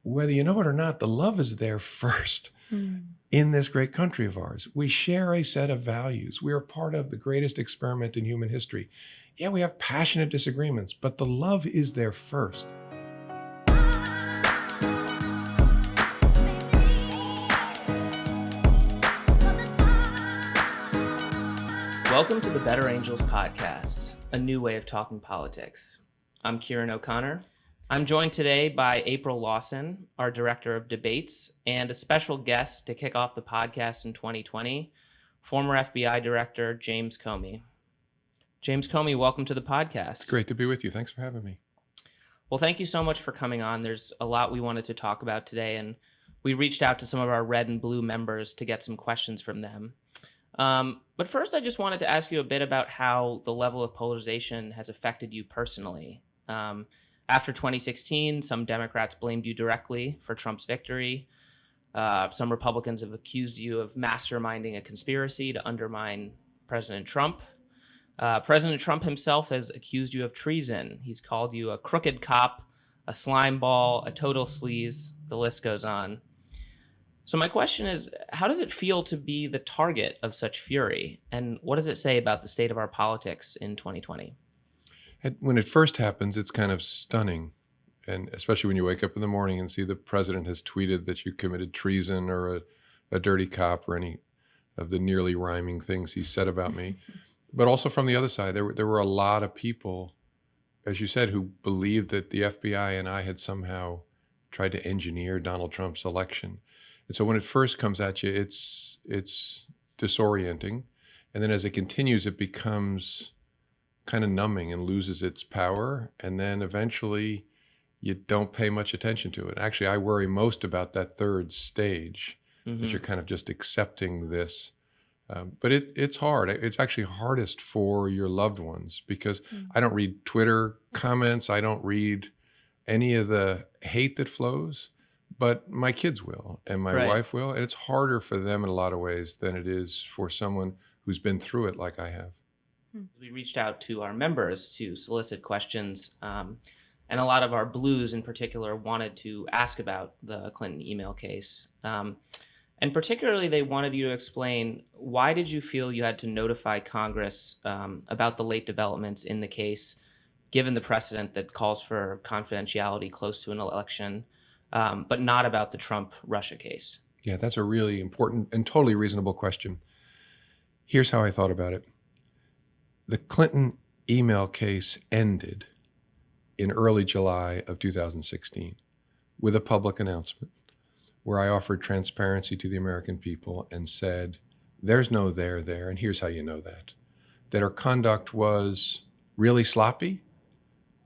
whether you know it or not, the love is there first in this great country of ours. We share a set of values. We are part of the greatest experiment in human history. Yeah, we have passionate disagreements, but the love is there first. Welcome to the Better Angels podcast, a new way of talking politics. I'm Ciaran O'Connor. I'm joined today by April Lawson, our director of debates, and a special guest to kick off the podcast in 2020, former FBI director James Comey. James Comey, welcome to the podcast. It's great to be with you. Thanks for having me. Well, thank you so much for coming on. There's a lot we wanted to talk about today, and we reached out to some of our red and blue members to get some questions from them. But first, I just wanted to ask you a bit about how the level of polarization has affected you personally. After 2016, some Democrats blamed you directly for Trump's victory. Some Republicans have accused you of masterminding a conspiracy to undermine President Trump. President Trump himself has accused you of treason. He's called you a crooked cop, a slime ball, a total sleaze. The list goes on. So my question is, how does it feel to be the target of such fury? And what does it say about the state of our politics in 2020? When it first happens, it's kind of stunning. And especially when you wake up in the morning and see the president has tweeted that you committed treason or a dirty cop or any of the nearly rhyming things he said about me. But also from the other side, there were a lot of people, as you said, who believed that the FBI and I had somehow tried to engineer Donald Trump's election. And so when it first comes at you, it's disorienting. And then as it continues, it becomes kind of numbing and loses its power. And then eventually you don't pay much attention to it. Actually, I worry most about that third stage, that you're kind of just accepting this. But it's hard. It's actually hardest for your loved ones because I don't read Twitter comments. I don't read any of the hate that flows. But my kids will, and my wife will, and it's harder for them in a lot of ways than it is for someone who's been through it like I have. We reached out to our members to solicit questions, and a lot of our blues in particular wanted to ask about the Clinton email case. And particularly, they wanted you to explain, why did you feel you had to notify Congress about the late developments in the case, given the precedent that calls for confidentiality close to an election? But not about the Trump-Russia case? Yeah, that's a really important and totally reasonable question. Here's how I thought about it. The Clinton email case ended in early July of 2016 with a public announcement where I offered transparency to the American people and said, there's no there, and here's how you know that. That our conduct was really sloppy,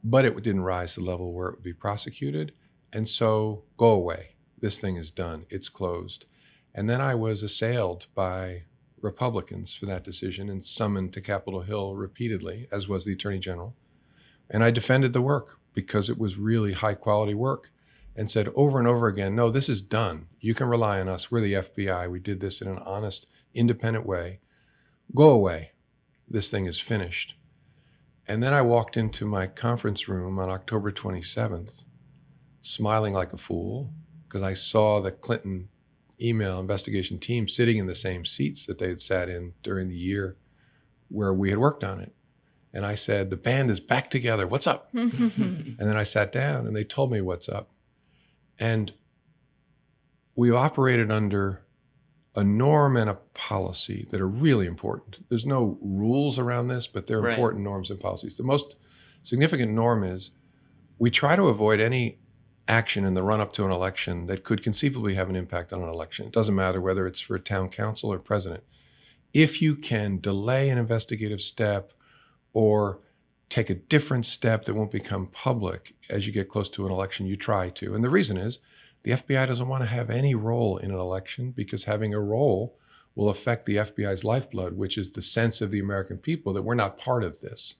but it didn't rise to the level where it would be prosecuted. And so go away. This thing is done. It's closed. And then I was assailed by Republicans for that decision and summoned to Capitol Hill repeatedly, as was the Attorney General. And I defended the work because it was really high quality work and said over and over again, no, this is done. You can rely on us. We're the FBI. We did this in an honest, independent way. Go away. This thing is finished. And then I walked into my conference room on October 27th, smiling like a fool, because I saw the Clinton email investigation team sitting in the same seats that they had sat in during the year where we had worked on it. And I said, the band is back together. What's up? And then I sat down and they told me what's up. And we operated under a norm and a policy that are really important. There's no rules around this, but they're important norms and policies. The most significant norm is we try to avoid any action in the run-up to an election that could conceivably have an impact on an election. It doesn't matter whether it's for a town council or president. If you can delay an investigative step or take a different step that won't become public as you get close to an election, you try to. And the reason is the FBI doesn't want to have any role in an election because having a role will affect the FBI's lifeblood, which is the sense of the American people that we're not part of this.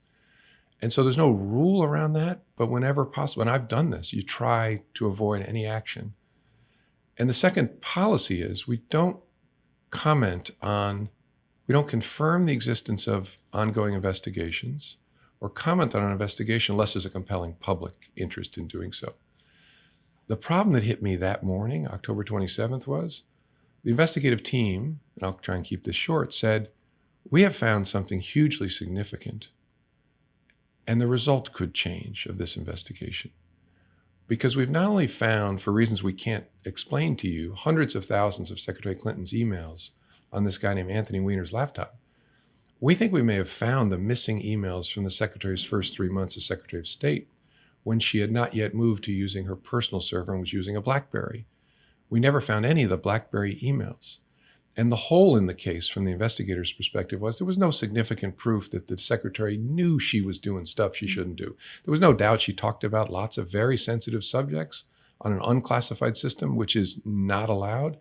And so there's no rule around that, but whenever possible, and I've done this, you try to avoid any action. And the second policy is we don't confirm the existence of ongoing investigations or comment on an investigation unless there's a compelling public interest in doing so. The problem that hit me that morning, October 27th, was the investigative team, and I'll try and keep this short, said, we have found something hugely significant, and the result could change of this investigation. Because we've not only found, for reasons we can't explain to you, hundreds of thousands of Secretary Clinton's emails on this guy named Anthony Weiner's laptop, we think we may have found the missing emails from the Secretary's first 3 months as Secretary of State, when she had not yet moved to using her personal server and was using a BlackBerry. We never found any of the BlackBerry emails. And the hole in the case from the investigator's perspective was there was no significant proof that the secretary knew she was doing stuff she shouldn't do. There was no doubt she talked about lots of very sensitive subjects on an unclassified system, which is not allowed.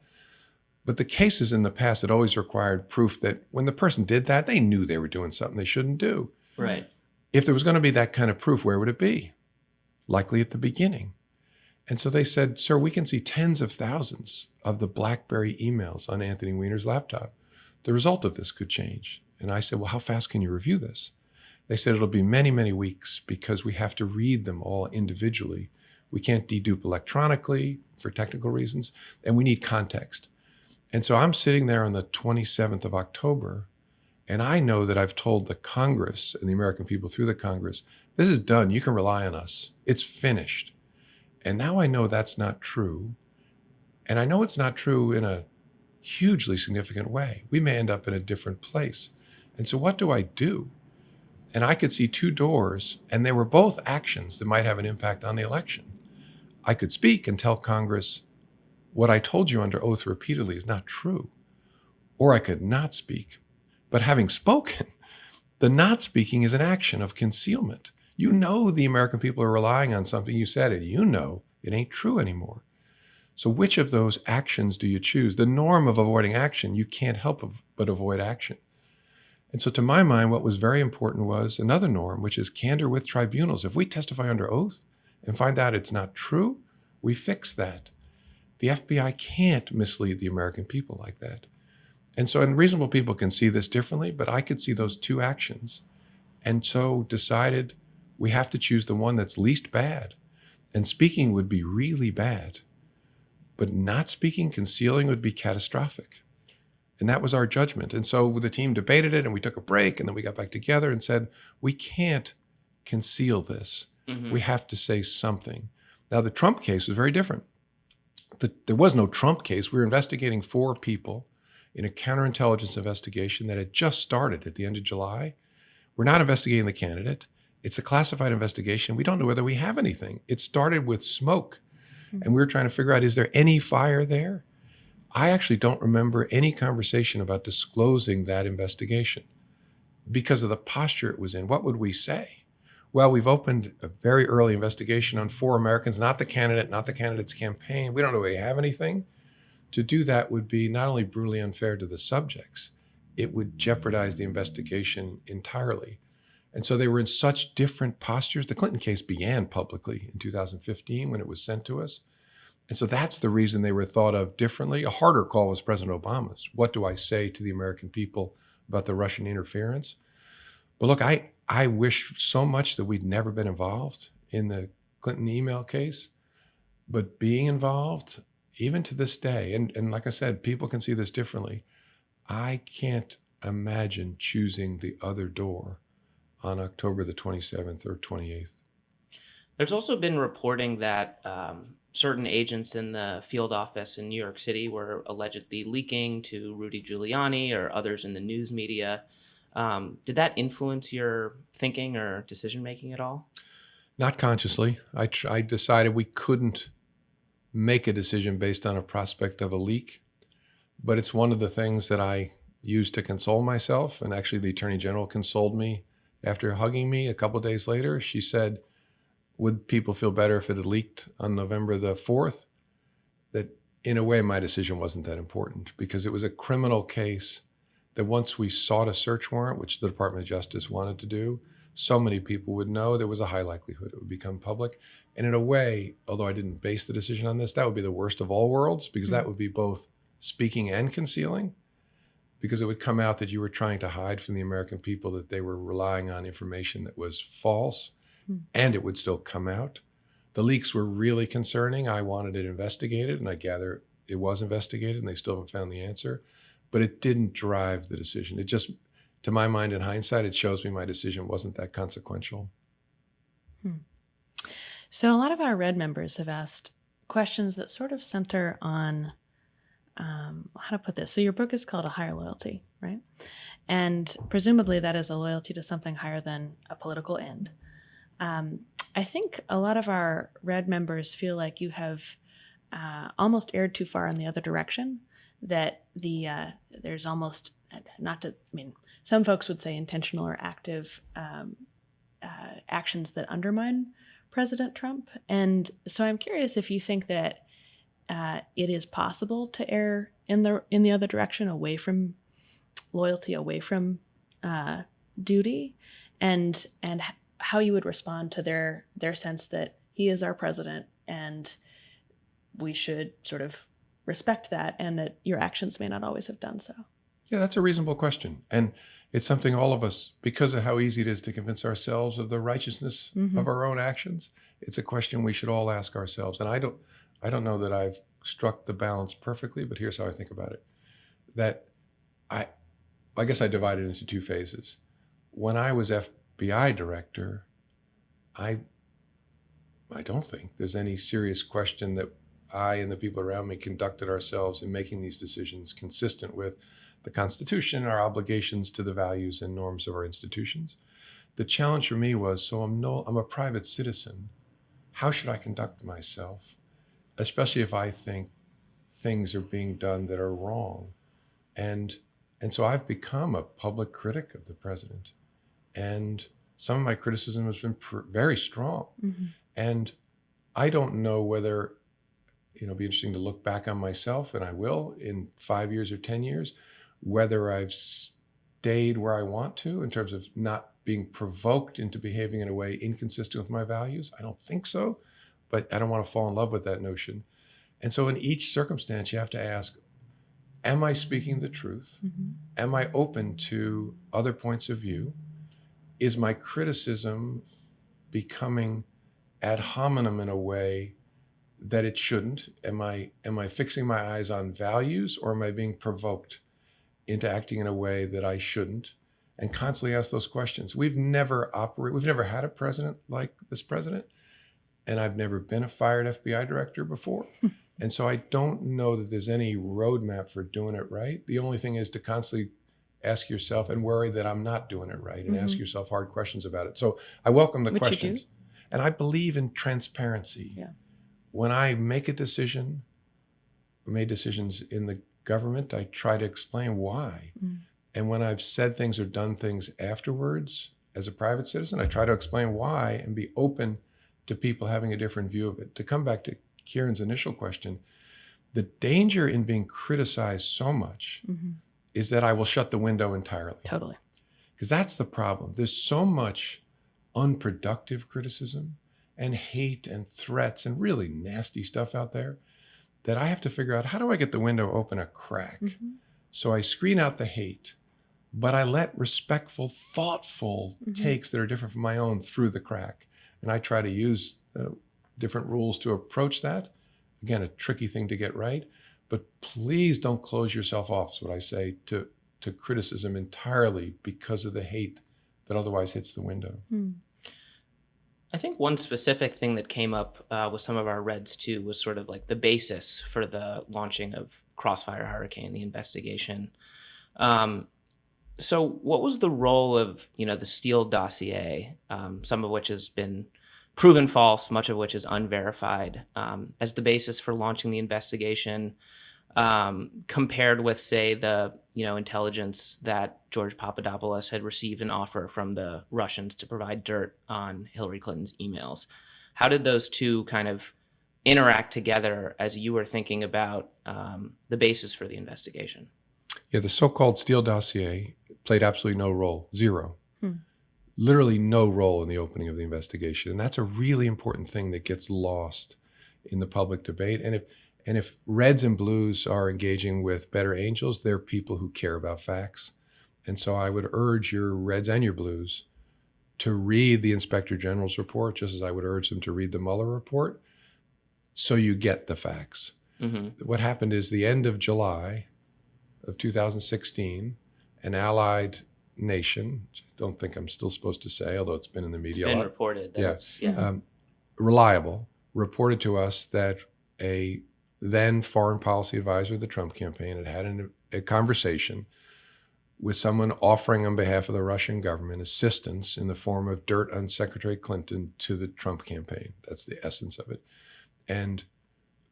But the cases in the past had always required proof that when the person did that, they knew they were doing something they shouldn't do. Right. If there was going to be that kind of proof, where would it be? Likely at the beginning. And so they said, sir, we can see tens of thousands of the BlackBerry emails on Anthony Weiner's laptop. The result of this could change. And I said, well, how fast can you review this? They said, it'll be many, many weeks because we have to read them all individually. We can't dedupe electronically for technical reasons, and we need context. And so I'm sitting there on the 27th of October, and I know that I've told the Congress and the American people through the Congress, this is done. You can rely on us. It's finished. And now I know that's not true. And I know it's not true in a hugely significant way. We may end up in a different place. And so what do I do? And I could see two doors, and they were both actions that might have an impact on the election. I could speak and tell Congress, what I told you under oath repeatedly is not true. Or I could not speak. But having spoken, the not speaking is an action of concealment. You know the American people are relying on something you said, and you know it ain't true anymore. So which of those actions do you choose? The norm of avoiding action, you can't help but avoid action. And so to my mind, what was very important was another norm, which is candor with tribunals. If we testify under oath and find out it's not true, we fix that. The FBI can't mislead the American people like that. And so, and reasonable people can see this differently, but I could see those two actions. And so decided we have to choose the one that's least bad. And speaking would be really bad, but not speaking, concealing would be catastrophic. And that was our judgment. And so the team debated it, and we took a break, and then we got back together and said, we can't conceal this. Mm-hmm. We have to say something. Now, the Trump case was very different. There was no Trump case. We were investigating 4 people in a counterintelligence investigation that had just started at the end of July. We're not investigating the candidate. It's a classified investigation. We don't know whether we have anything. It started with smoke, and we were trying to figure out, is there any fire there? I actually don't remember any conversation about disclosing that investigation because of the posture it was in. What would we say? Well, we've opened a very early investigation on 4 Americans, not the candidate, not the candidate's campaign. We don't know whether we have anything. To do that would be not only brutally unfair to the subjects, it would jeopardize the investigation entirely. And so they were in such different postures. The Clinton case began publicly in 2015 when it was sent to us. And so that's the reason they were thought of differently. A harder call was President Obama's. What do I say to the American people about the Russian interference? But look, I wish so much that we'd never been involved in the Clinton email case. But being involved, even to this day, and like I said, people can see this differently. I can't imagine choosing the other door on October the 27th or 28th. There's also been reporting that certain agents in the field office in New York City were allegedly leaking to Rudy Giuliani or others in the news media. Did that influence your thinking or decision-making at all? Not consciously. I decided we couldn't make a decision based on a prospect of a leak, but it's one of the things that I use to console myself. And actually the Attorney General consoled me after hugging me a couple of days later. She said, would people feel better if it had leaked on November the 4th? That in a way, my decision wasn't that important because it was a criminal case that once we sought a search warrant, which the Department of Justice wanted to do, so many people would know there was a high likelihood it would become public. And in a way, although I didn't base the decision on this, that would be the worst of all worlds because that would be both speaking and concealing, because it would come out that you were trying to hide from the American people that they were relying on information that was false, and it would still come out. the leaks were really concerning. I wanted it investigated, and I gather it was investigated, and they still haven't found the answer. But it didn't drive the decision. It just, to my mind, in hindsight, it shows me my decision wasn't that consequential. So a lot of our Red members have asked questions that sort of center on how to put this. So your book is called A Higher Loyalty, right? And presumably that is a loyalty to something higher than a political end. I think a lot of our Red members feel like you have almost erred too far in the other direction, that there's almost, some folks would say intentional or active actions that undermine President Trump. And so I'm curious if you think that it is possible to err in the other direction, away from loyalty, away from duty, and how you would respond to their sense that he is our president and we should sort of respect that, and that your actions may not always have done so. Yeah, that's a reasonable question. And it's something all of us, because of how easy it is to convince ourselves of the righteousness of our own actions, it's a question we should all ask ourselves. And I don't know that I've struck the balance perfectly, but here's how I think about it. That I guess I divide it into two phases. When I was FBI director, I don't think there's any serious question that I and the people around me conducted ourselves in making these decisions consistent with the Constitution, our obligations to the values and norms of our institutions. The challenge for me was, so I'm a private citizen. How should I conduct myself, especially if I think things are being done that are wrong? And so I've become a public critic of the president. And some of my criticism has been very strong. And I don't know whether, it'd be interesting to look back on myself, and I will, in 5 years or 10 years, whether I've stayed where I want to in terms of not being provoked into behaving in a way inconsistent with my values. I don't think so, but I don't want to fall in love with that notion. And so in each circumstance, you have to ask, am I speaking the truth? Am I open to other points of view? Is my criticism becoming ad hominem in a way that it shouldn't? Am I fixing my eyes on values, or am I being provoked into acting in a way that I shouldn't? And constantly ask those questions. We've never had a president like this president, and I've never been a fired FBI director before. And so I don't know that there's any roadmap for doing it right. The only thing is to constantly ask yourself and worry that I'm not doing it right, and ask yourself hard questions about it. So I welcome the questions. And I believe in transparency. Yeah. When I make a decision, or made decisions in the government, I try to explain why. And when I've said things or done things afterwards as a private citizen, I try to explain why and be open to people having a different view of it. To come back to Ciaran's initial question, the danger in being criticized so much is that I will shut the window entirely. Totally. Because that's the problem. There's so much unproductive criticism and hate and threats and really nasty stuff out there that I have to figure out, how do I get the window open a crack? So I screen out the hate, but I let respectful, thoughtful takes that are different from my own through the crack. And I try to use different rules to approach that. Again, a tricky thing to get right, but please don't close yourself off, is what I say, to criticism entirely because of the hate that otherwise hits the window. I think one specific thing that came up with some of our Reds too was sort of like the basis for the launching of Crossfire Hurricane, the investigation. So what was the role of, the Steele Dossier, some of which has been proven false, much of which is unverified, as the basis for launching the investigation, compared with, say, the intelligence that George Papadopoulos had received an offer from the Russians to provide dirt on Hillary Clinton's emails? How did those two kind of interact together as you were thinking about the basis for the investigation? Yeah, the so-called Steele Dossier played absolutely no role, zero. Literally no role in the opening of the investigation. And that's a really important thing that gets lost in the public debate. And if Reds and Blues are engaging with better angels, they're people who care about facts. And so I would urge your Reds and your Blues to read the Inspector General's report, just as I would urge them to read the Mueller report, so you get the facts. What happened is the end of July of 2016, an allied nation, which I don't think I'm still supposed to say, although it's been in the media It's been a lot. reported. That Yeah. it's, yeah. Reliable, reported to us that a then foreign policy advisor of the Trump campaign had a conversation with someone offering on behalf of the Russian government assistance in the form of dirt on Secretary Clinton to the Trump campaign. That's the essence of it. And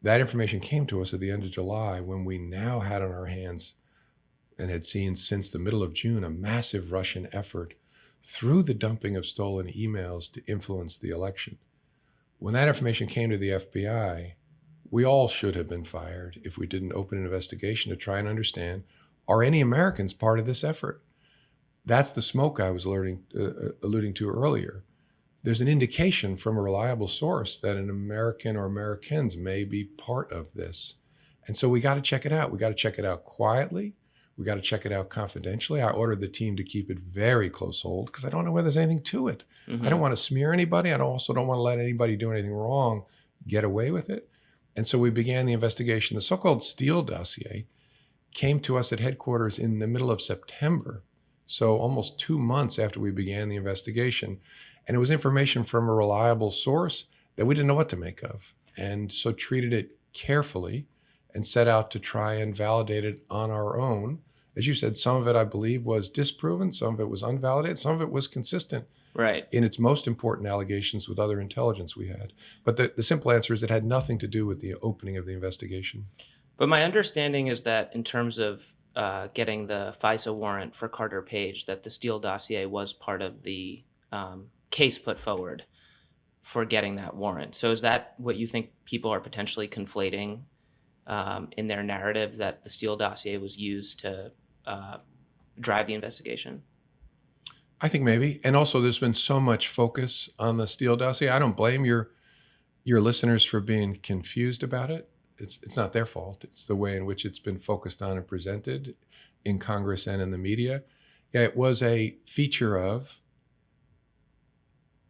that information came to us at the end of July, when we now had on our hands and had seen since the middle of June a massive Russian effort through the dumping of stolen emails to influence the election. When that information came to the FBI, we all should have been fired if we didn't open an investigation to try and understand, are any Americans part of this effort? That's the smoke I was alluding to earlier. There's an indication from a reliable source that an American or Americans may be part of this. And so we got to check it out. We got to check it out quietly. We got to check it out confidentially. I ordered the team to keep it very close hold because I don't know whether there's anything to it. I don't want to smear anybody. I also don't want to let anybody do anything wrong get away with it. And so we began the investigation. The so-called Steele Dossier came to us at headquarters in the middle of September, so almost 2 months after we began the investigation. And it was information from a reliable source that we didn't know what to make of, and so treated it carefully and set out to try and validate it on our own. As you said, some of it, I believe, was disproven, some of it was unvalidated, some of it was consistent in its most important allegations with other intelligence we had. But the simple answer is it had nothing to do with the opening of the investigation. But my understanding is that in terms of getting the FISA warrant for Carter Page, that the Steele Dossier was part of the case put forward for getting that warrant. So is that what you think people are potentially conflating in their narrative, that the Steele Dossier was used to drive the investigation? I think maybe. And also there's been so much focus on the Steele Dossier. I don't blame your listeners for being confused about it. It's not their fault. It's the way in which it's been focused on and presented in Congress and in the media. Yeah, it was a feature of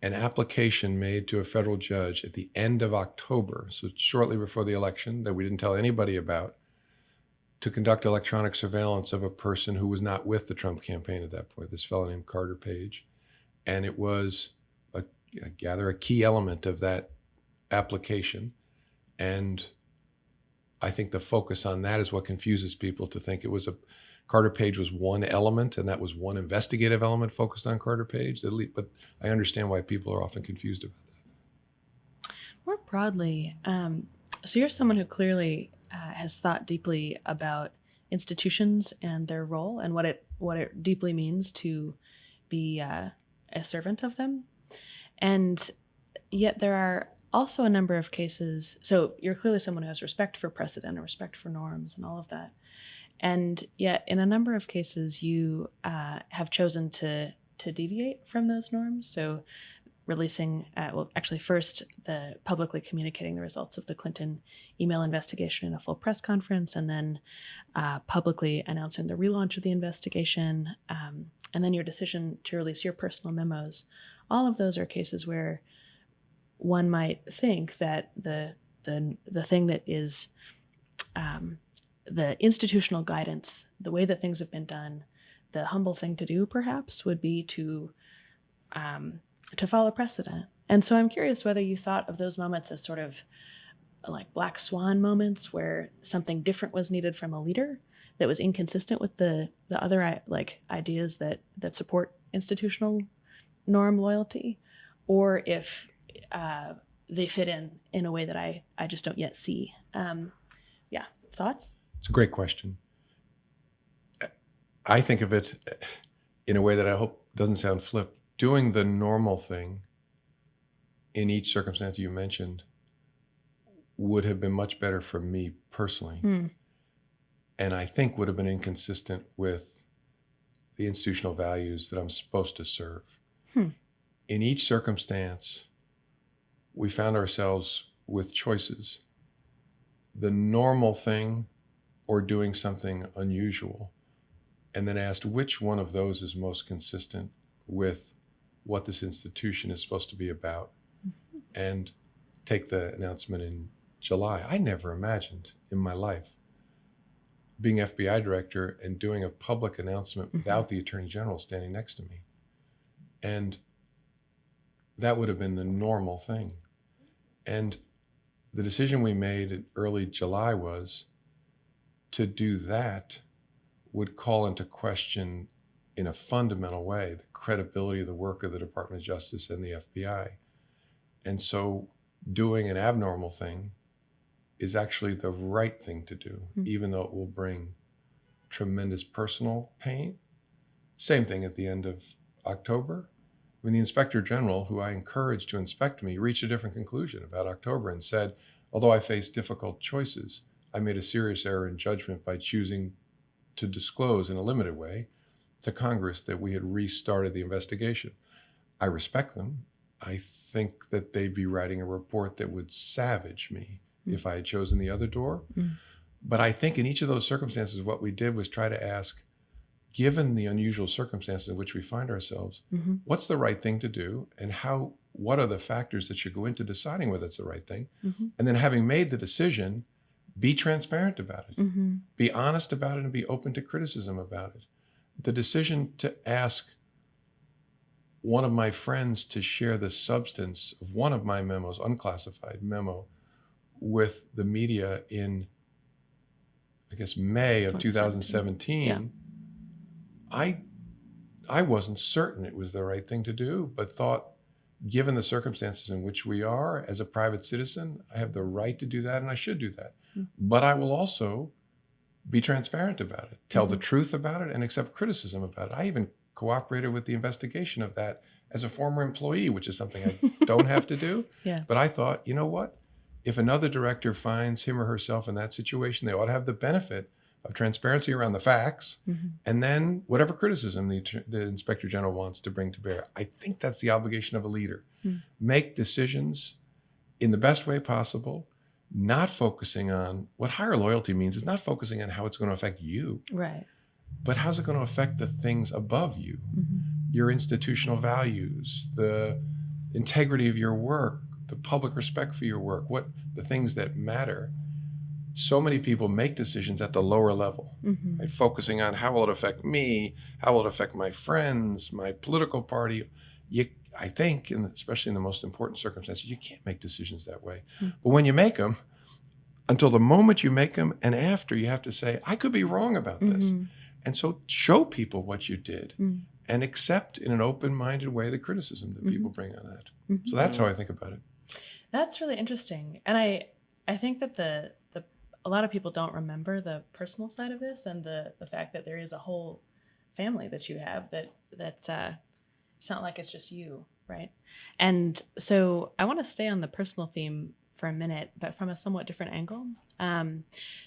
an application made to a federal judge at the end of October, so shortly before the election, that we didn't tell anybody about, to conduct electronic surveillance of a person who was not with the Trump campaign at that point, this fellow named Carter Page. And it was, I gather, a key element of that application. And I think the focus on that is what confuses people to think it was Carter Page was one element, and that was one investigative element focused on Carter Page. But I understand why people are often confused about that. More broadly, so you're someone who clearly has thought deeply about institutions and their role and what it deeply means to be a servant of them. And yet there are also a number of cases. So you're clearly someone who has respect for precedent and respect for norms and all of that. And yet in a number of cases, you have chosen to deviate from those norms. So releasing, first, the publicly communicating the results of the Clinton email investigation in a full press conference, and then publicly announcing the relaunch of the investigation, and then your decision to release your personal memos. All of those are cases where one might think that the thing that is the institutional guidance, the way that things have been done, the humble thing to do perhaps would be to follow precedent. And so I'm curious whether you thought of those moments as sort of like black swan moments where something different was needed from a leader that was inconsistent with the other ideas that support institutional norm loyalty, or if they fit in a way that I just don't yet see. Thoughts? It's a great question. I think of it in a way that I hope doesn't sound flip. Doing the normal thing in each circumstance you mentioned would have been much better for me personally. And I think would have been inconsistent with the institutional values that I'm supposed to serve. In each circumstance, we found ourselves with choices. The normal thing or doing something unusual, and then asked which one of those is most consistent with what this institution is supposed to be about and take the announcement in July. I never imagined in my life being FBI director and doing a public announcement without the Attorney General standing next to me. And that would have been the normal thing. And the decision we made in early July was to do that would call into question in a fundamental way the credibility of the work of the Department of Justice and the FBI. And so doing an abnormal thing is actually the right thing to do, even though it will bring tremendous personal pain. Same thing at the end of October. When the Inspector General, who I encouraged to inspect me, reached a different conclusion about October and said, although I faced difficult choices, I made a serious error in judgment by choosing to disclose in a limited way to Congress that we had restarted the investigation. I respect them. I think that they'd be writing a report that would savage me if I had chosen the other door. But I think in each of those circumstances, what we did was try to ask, given the unusual circumstances in which we find ourselves, what's the right thing to do, and what are the factors that should go into deciding whether it's the right thing? And then having made the decision, be transparent about it, be honest about it, and be open to criticism about it. The decision to ask one of my friends to share the substance of one of my memos, unclassified memo, with the media in, I guess, May of 2017, I wasn't certain it was the right thing to do, but thought, given the circumstances in which we are as a private citizen, I have the right to do that and I should do that. But I will also be transparent about it, tell the truth about it, and accept criticism about it. I even cooperated with the investigation of that as a former employee, which is something I don't have to do. But I thought, you know what? If another director finds him or herself in that situation, they ought to have the benefit of transparency around the facts, and then whatever criticism the Inspector General wants to bring to bear. I think that's the obligation of a leader. Make decisions in the best way possible, not focusing on what higher loyalty means, is not focusing on how it's going to affect you, but how's it going to affect the things above you, your institutional values, the integrity of your work, the public respect for your work, what the things that matter. So many people make decisions at the lower level, right? Focusing on how will it affect me, how will it affect my friends, my political party. I think, and especially in the most important circumstances, you can't make decisions that way. But when you make them, until the moment you make them and after, you have to say, I could be wrong about this. And so show people what you did and accept in an open-minded way the criticism that people bring on that. So that's how I think about it. That's really interesting. And I think that a lot of people don't remember the personal side of this, and the fact that there is a whole family that you have that it's not like it's just you, right? And so I want to stay on the personal theme for a minute, but from a somewhat different angle.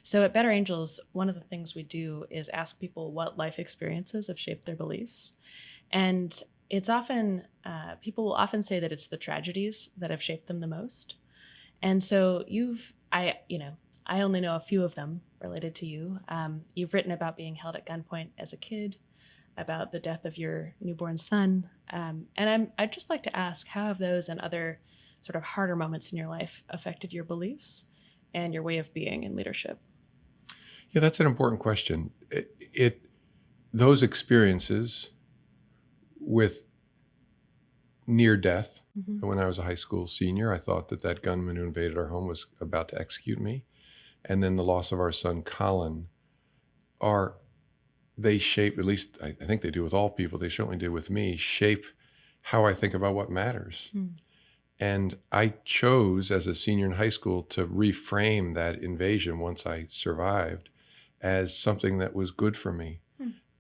So at Better Angels, one of the things we do is ask people what life experiences have shaped their beliefs. And it's often, people will often say that it's the tragedies that have shaped them the most. And so I only know a few of them related to you. You've written about being held at gunpoint as a kid, about the death of your newborn son. And I'd just like to ask, how have those and other sort of harder moments in your life affected your beliefs and your way of being in leadership? Yeah, that's an important question. Those experiences with near death, when I was a high school senior, I thought that gunman who invaded our home was about to execute me. And then the loss of our son, Colin, they shape, at least I think they do with all people, they certainly did with me, shape how I think about what matters. And I chose as a senior in high school to reframe that invasion once I survived as something that was good for me,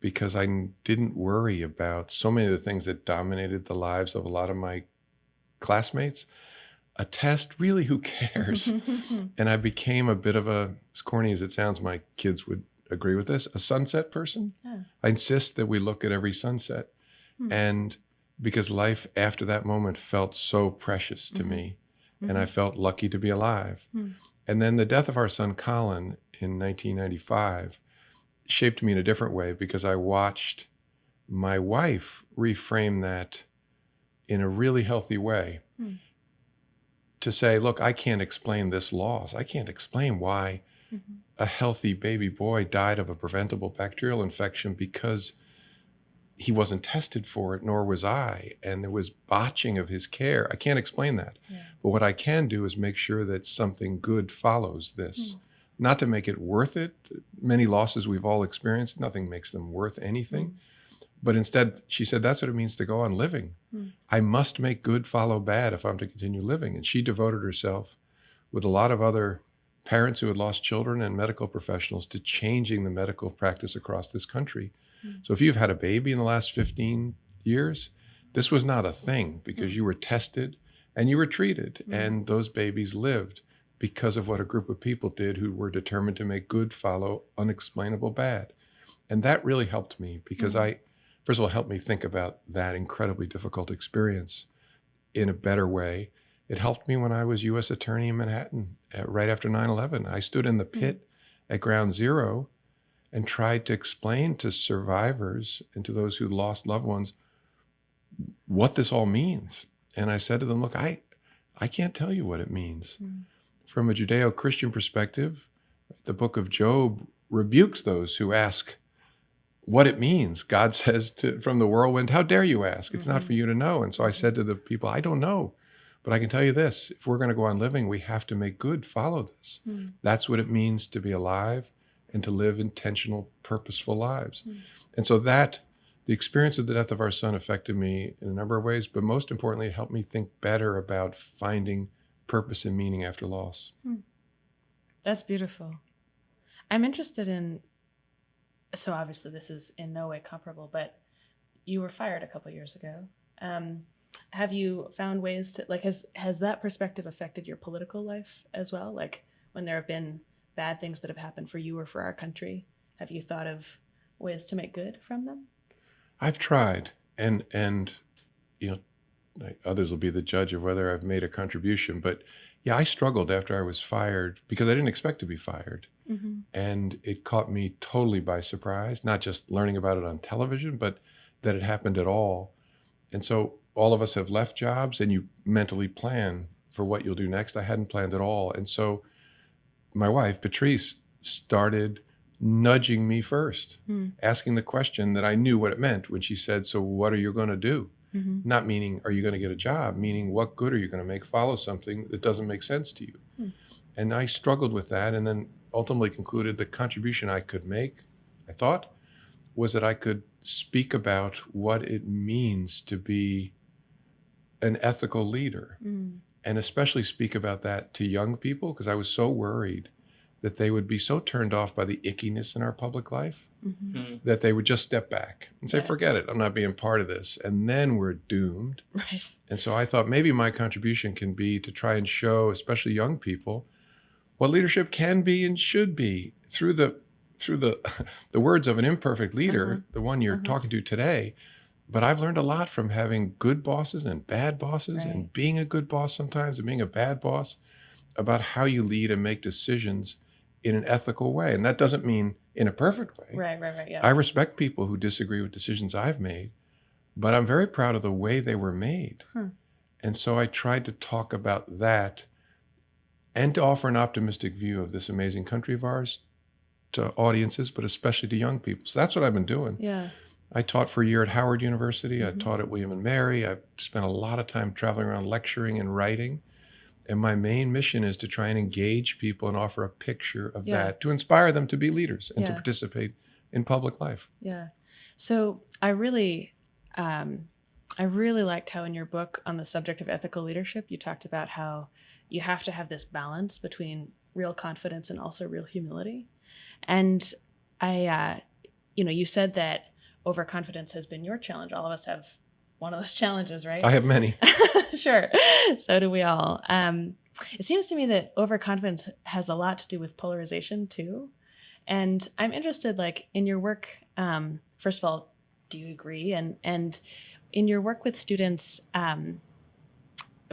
because I didn't worry about so many of the things that dominated the lives of a lot of my classmates. A test, really, who cares? And I became a bit of a, as corny as it sounds, my kids would agree with this, a sunset person. I insist that we look at every sunset. And because life after that moment felt so precious to me, and I felt lucky to be alive. And then the death of our son, Colin, in 1995 shaped me in a different way, because I watched my wife reframe that in a really healthy way to say, look, I can't explain this loss. I can't explain why a healthy baby boy died of a preventable bacterial infection because he wasn't tested for it, nor was I, and there was botching of his care. I can't explain that. Yeah. But what I can do is make sure that something good follows this. Not to make it worth it. Many losses we've all experienced, nothing makes them worth anything. But instead, she said, that's what it means to go on living. I must make good follow bad if I'm to continue living. And she devoted herself with a lot of other parents who had lost children and medical professionals to changing the medical practice across this country. So if you've had a baby in the last 15 years, this was not a thing because you were tested and you were treated, and those babies lived because of what a group of people did who were determined to make good follow unexplainable bad. And that really helped me because first of all, helped me think about that incredibly difficult experience in a better way. It helped me when I was U.S. Attorney in Manhattan right after 9/11. I stood in the pit at Ground Zero and tried to explain to survivors and to those who lost loved ones what this all means. And I said to them, look, I can't tell you what it means. From a Judeo-Christian perspective, the book of Job rebukes those who ask what it means. God says from the whirlwind, how dare you ask? It's not for you to know. And so I said to the people, I don't know, but I can tell you this, if we're going to go on living, we have to make good follow this. That's what it means to be alive and to live intentional, purposeful lives. And so the experience of the death of our son affected me in a number of ways, but most importantly, it helped me think better about finding purpose and meaning after loss. That's beautiful. I'm interested in, so obviously this is in no way comparable, but you were fired a couple years ago. Have you found ways to, like, has that perspective affected your political life as well? Like when there have been bad things that have happened for you or for our country, have you thought of ways to make good from them? I've tried, and others will be the judge of whether I've made a contribution. But yeah, I struggled after I was fired because I didn't expect to be fired. And it caught me totally by surprise, not just learning about it on television, but that it happened at all. And so all of us have left jobs and you mentally plan for what you'll do next. I hadn't planned at all. And so my wife, Patrice, started nudging me first, asking the question that I knew what it meant when she said, so what are you going to do? Not meaning, are you going to get a job? Meaning, what good are you going to make follow something that doesn't make sense to you? And I struggled with that and then ultimately concluded the contribution I could make, I thought, was that I could speak about what it means to be an ethical leader. And especially speak about that to young people, because I was so worried that they would be so turned off by the ickiness in our public life that they would just step back and say, forget it, I'm not being part of this. And then we're doomed. Right. And so I thought maybe my contribution can be to try and show, especially young people, what leadership can be and should be through the words of an imperfect leader, the one you're talking to today. But I've learned a lot from having good bosses and bad bosses and being a good boss sometimes and being a bad boss about how you lead and make decisions in an ethical way. And that doesn't mean in a perfect way. Right. Yeah. I respect people who disagree with decisions I've made, but I'm very proud of the way they were made. And so I tried to talk about that and to offer an optimistic view of this amazing country of ours to audiences, but especially to young people. So that's what I've been doing. Yeah. I taught for a year at Howard University. I taught at William & Mary. I've spent a lot of time traveling around lecturing and writing. And my main mission is to try and engage people and offer a picture of that, to inspire them to be leaders and to participate in public life. Yeah. So I really liked how in your book on the subject of ethical leadership, you talked about how you have to have this balance between real confidence and also real humility. And you said that overconfidence has been your challenge. All of us have one of those challenges, right? I have many. Sure. So do we all. It seems to me that overconfidence has a lot to do with polarization too. And I'm interested, like, in your work, first of all, do you agree? And in your work with students,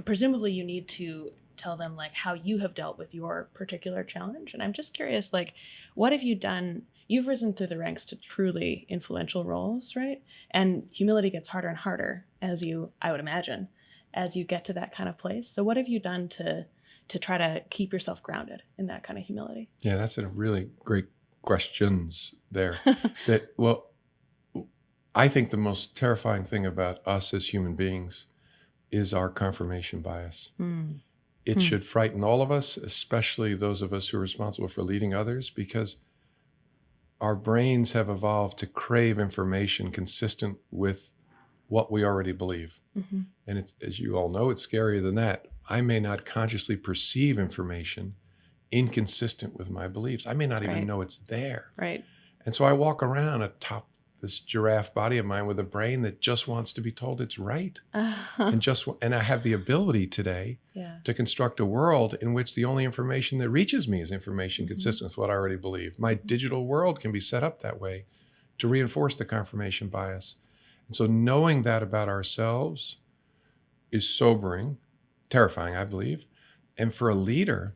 presumably you need to tell them, like, how you have dealt with your particular challenge. And I'm just curious, like, what have you done? you've risen through the ranks to truly influential roles, right? And humility gets harder and harder I would imagine, as you get to that kind of place. So what have you done to try to keep yourself grounded in that kind of humility? Yeah, that's a really great questions there. Well, I think the most terrifying thing about us as human beings is our confirmation bias. It should frighten all of us, especially those of us who are responsible for leading others, because our brains have evolved to crave information consistent with what we already believe. And it's, as you all know, it's scarier than that. I may not consciously perceive information inconsistent with my beliefs. I may not even know it's there. Right. And so I walk around atop this giraffe body of mine with a brain that just wants to be told it's right. And I have the ability today to construct a world in which the only information that reaches me is information consistent with what I already believe. My digital world can be set up that way to reinforce the confirmation bias. And so knowing that about ourselves is sobering, terrifying, I believe. And for a leader,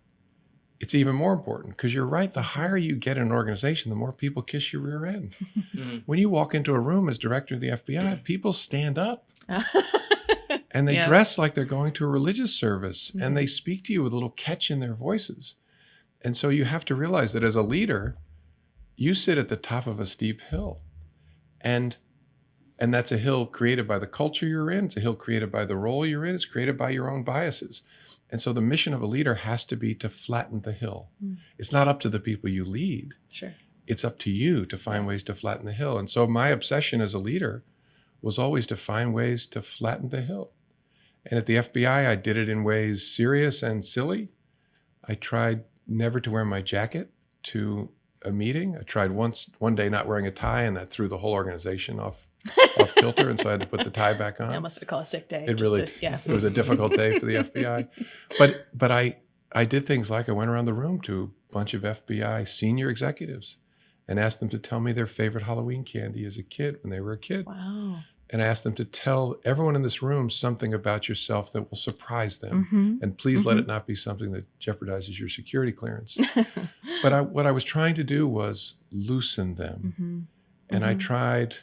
it's even more important, because you're right. The higher you get in an organization, the more people kiss your rear end. When you walk into a room as director of the FBI, people stand up and they dress like they're going to a religious service, and they speak to you with a little catch in their voices. And so you have to realize that as a leader, you sit at the top of a steep hill, and that's a hill created by the culture you're in. It's a hill created by the role you're in. It's created by your own biases. And so the mission of a leader has to be to flatten the hill. It's not up to the people you lead. Sure. It's up to you to find ways to flatten the hill. And so my obsession as a leader was always to find ways to flatten the hill. And at the FBI, I did it in ways serious and silly. I tried never to wear my jacket to a meeting. I tried one day not wearing a tie, and that threw the whole organization off kilter, and so I had to put the tie back on. That must have called a sick day. It really, it was a difficult day for the FBI. But I did things like I went around the room to a bunch of FBI senior executives and asked them to tell me their favorite Halloween candy as a kid when they were a kid. Wow. And I asked them to tell everyone in this room something about yourself that will surprise them. And please let it not be something that jeopardizes your security clearance. But what I was trying to do was loosen them. And I tried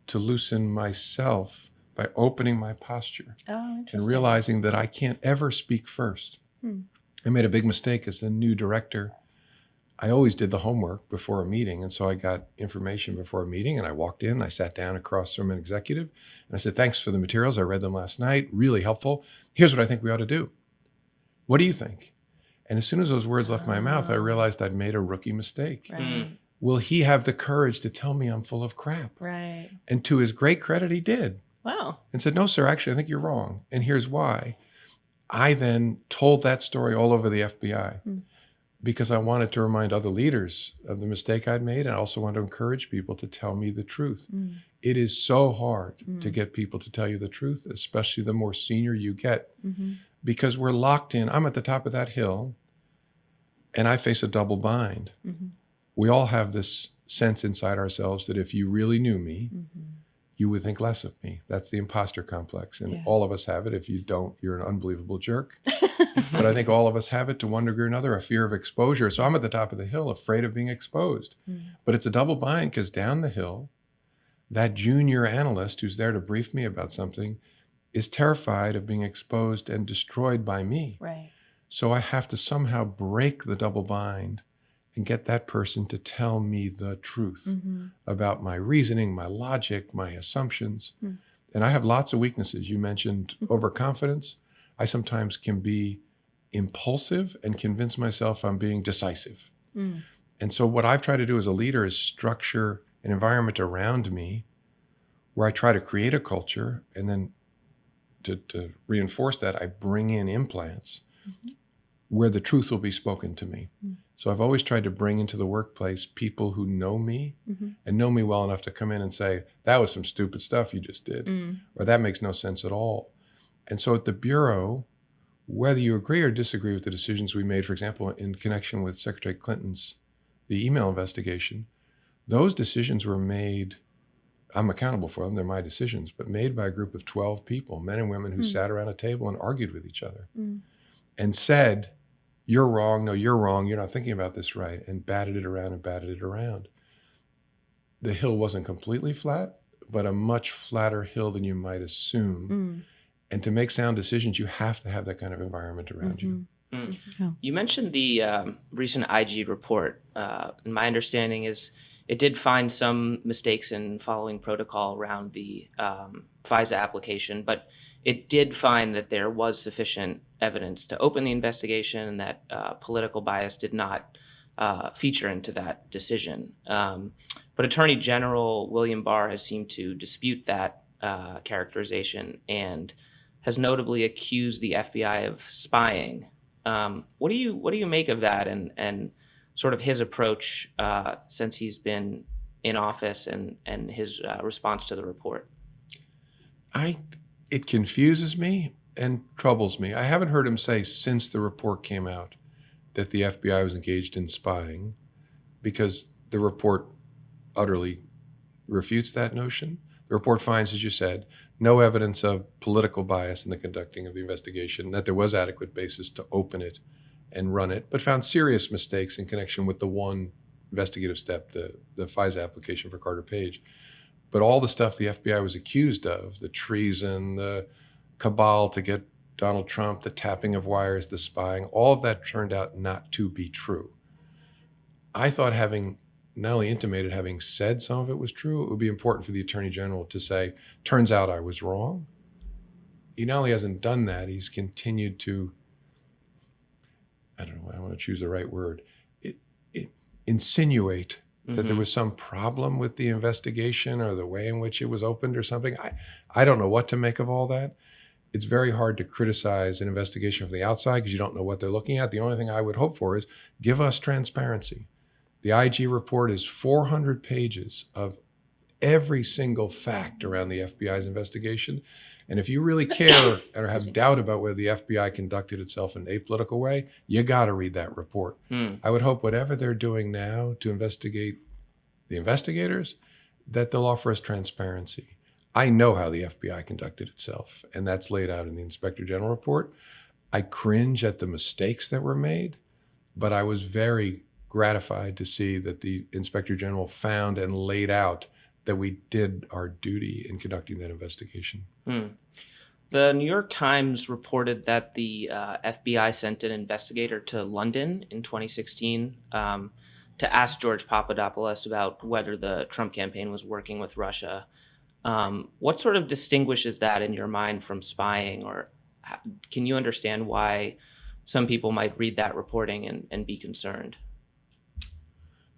to loosen myself by opening my posture and realizing that I can't ever speak first. I made a big mistake as a new director. I always did the homework before a meeting, and so I got information before a meeting, and I walked in, I sat down across from an executive, and I said, thanks for the materials. I read them last night, really helpful. Here's what I think we ought to do. What do you think? And as soon as those words left my mouth, I realized I'd made a rookie mistake. Right. Will he have the courage to tell me I'm full of crap? Right. And to his great credit, he did. Wow. And said, no, sir, actually, I think you're wrong. And here's why. I then told that story all over the FBI because I wanted to remind other leaders of the mistake I'd made. And I also wanted to encourage people to tell me the truth. It is so hard to get people to tell you the truth, especially the more senior you get, because we're locked in. I'm at the top of that hill, and I face a double bind. We all have this sense inside ourselves that if you really knew me, you would think less of me. That's the imposter complex. And all of us have it. If you don't, you're an unbelievable jerk. But I think all of us have it to one degree or another, a fear of exposure. So I'm at the top of the hill, afraid of being exposed. But it's a double bind, because down the hill, that junior analyst who's there to brief me about something is terrified of being exposed and destroyed by me. Right. So I have to somehow break the double bind and get that person to tell me the truth about my reasoning, my logic, my assumptions. And I have lots of weaknesses. You mentioned overconfidence. I sometimes can be impulsive and convince myself I'm being decisive. And so what I've tried to do as a leader is structure an environment around me where I try to create a culture, and then to reinforce that, I bring in implants where the truth will be spoken to me. So I've always tried to bring into the workplace people who know me and know me well enough to come in and say, that was some stupid stuff you just did, or that makes no sense at all. And so at the Bureau, whether you agree or disagree with the decisions we made, for example, in connection with Secretary Clinton's, the email investigation, those decisions were made, I'm accountable for them, they're my decisions, but made by a group of 12 people, men and women who sat around a table and argued with each other and said, you're wrong, no, you're wrong, you're not thinking about this right, and batted it around and batted it around. The hill wasn't completely flat, but a much flatter hill than you might assume. And to make sound decisions, you have to have that kind of environment around you. Yeah. You mentioned the recent IG report. And my understanding is it did find some mistakes in following protocol around the FISA application, but it did find that there was sufficient evidence to open the investigation and that political bias did not feature into that decision. But Attorney General William Barr has seemed to dispute that characterization and has notably accused the FBI of spying. What do you make of that and sort of his approach since he's been in office and his response to the report? It confuses me and troubles me. I haven't heard him say since the report came out that the FBI was engaged in spying, because the report utterly refutes that notion. The report finds, as you said, no evidence of political bias in the conducting of the investigation, that there was adequate basis to open it and run it, but found serious mistakes in connection with the one investigative step, the FISA application for Carter Page. But all the stuff the FBI was accused of, the treason, the cabal to get Donald Trump, the tapping of wires, the spying, all of that turned out not to be true. I thought, having not only intimated, having said some of it was true, it would be important for the Attorney General to say, turns out I was wrong. He not only hasn't done that, he's continued to, I don't know, I want to choose the right word, insinuate that there was some problem with the investigation or the way in which it was opened or something. I don't know what to make of all that. It's very hard to criticize an investigation from the outside because you don't know what they're looking at. The only thing I would hope for is give us transparency. The IG report is 400 pages of every single fact around the FBI's investigation. And if you really care or have doubt about whether the FBI conducted itself in an apolitical way, you got to read that report. I would hope whatever they're doing now to investigate the investigators, that they'll offer us transparency. I know how the FBI conducted itself, and that's laid out in the Inspector General report. I cringe at the mistakes that were made, but I was very gratified to see that the Inspector General found and laid out that we did our duty in conducting that investigation. The New York Times reported that the FBI sent an investigator to London in 2016 to ask George Papadopoulos about whether the Trump campaign was working with Russia. What sort of distinguishes that in your mind from spying, or can you understand why some people might read that reporting and be concerned?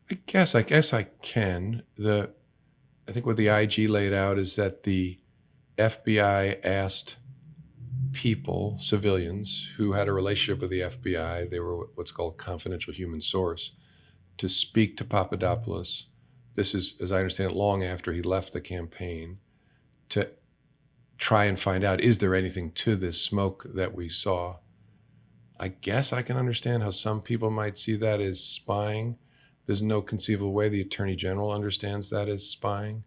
I guess I can. I think what the IG laid out is that the FBI asked people, civilians, who had a relationship with the FBI, they were what's called confidential human source, to speak to Papadopoulos. This is, as I understand it, long after he left the campaign, to try and find out, is there anything to this smoke that we saw? I guess I can understand how some people might see that as spying. There's no conceivable way the Attorney General understands that as spying,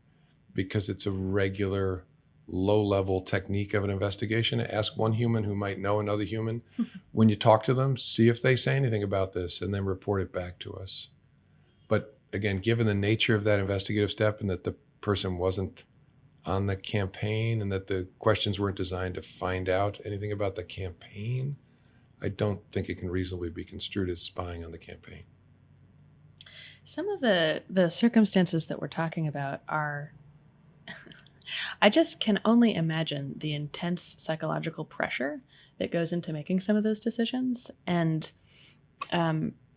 because it's a regular low-level technique of an investigation. Ask one human who might know another human. When you talk to them, see if they say anything about this, and then report it back to us. But again, given the nature of that investigative step and that the person wasn't on the campaign and that the questions weren't designed to find out anything about the campaign, I don't think it can reasonably be construed as spying on the campaign. Some of the circumstances that we're talking about are, I just can only imagine the intense psychological pressure that goes into making some of those decisions. And